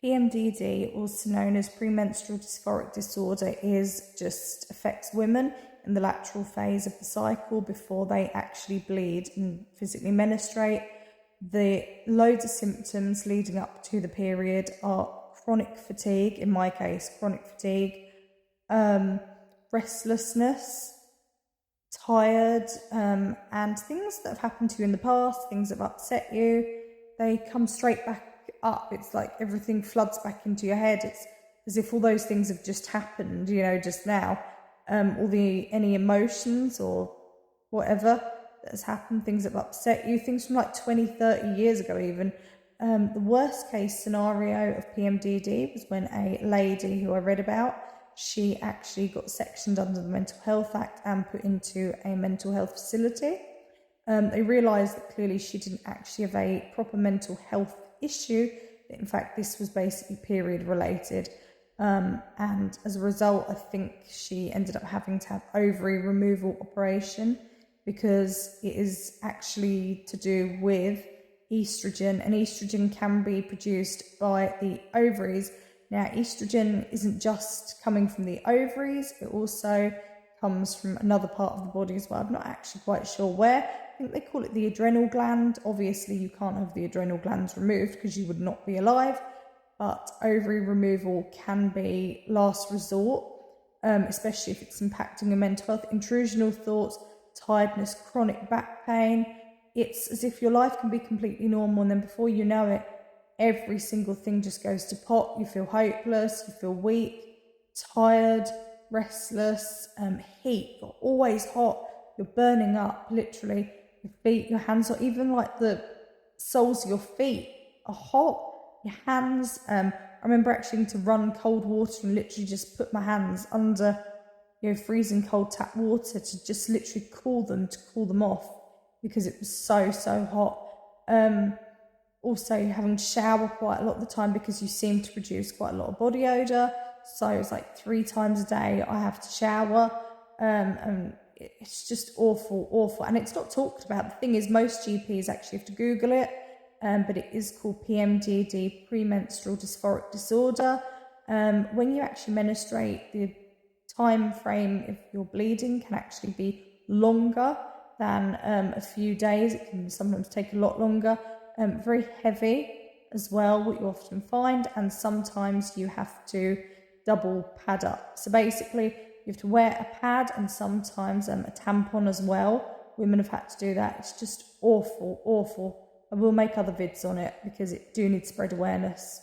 PMDD, also known as premenstrual dysphoric disorder, affects women in the lateral phase of the cycle before they actually bleed and physically menstruate. The loads of symptoms leading up to the period are chronic fatigue, in my case, chronic fatigue, restlessness, tired, and things that have happened to you in the past, things that have upset you, they come straight back up. It's like everything floods back into your head. It's as if all those things have just happened, just now. Any emotions or whatever that has happened, things that have upset you, things from like 20, 30 years ago even. The worst case scenario of PMDD was when a lady who I read about, she actually got sectioned under the Mental Health Act and put into a mental health facility. They realised that clearly she didn't actually have a proper mental health issue. In fact, this was basically period related. And as a result, I think she ended up having to have ovary removal operation because it is actually to do with estrogen, and estrogen can be produced by the ovaries. Now, estrogen isn't just coming from the ovaries, it also comes from another part of the body as well. I'm not actually quite sure where. I think they call it the adrenal gland. Obviously, you can't have the adrenal glands removed because you would not be alive, but ovary removal can be last resort, especially if it's impacting your mental health. Intrusional thoughts, tiredness, chronic back pain. It's as if your life can be completely normal, and then before you know it, every single thing just goes to pot. You feel hopeless, you feel weak, tired, restless, heat. You're always hot. You're burning up, literally. Your feet, your hands, or even like the soles of your feet are hot. Your hands, I remember actually having to run cold water and literally just put my hands under, freezing cold tap water to just literally cool them off because it was so hot. Also, you're having to shower quite a lot of the time because you seem to produce quite a lot of body odour. So it's like 3 times a day I have to shower. And it's just awful. And it's not talked about. The thing is, most GPs actually have to Google it. But it is called PMDD, premenstrual dysphoric disorder. When you actually menstruate, the time frame of your bleeding can actually be longer than a few days. It can sometimes take a lot longer. Very heavy as well, what you often find, and sometimes you have to double pad up. So basically, you have to wear a pad and sometimes a tampon as well. Women have had to do that. It's just awful. I will make other vids on it because it do need spread awareness.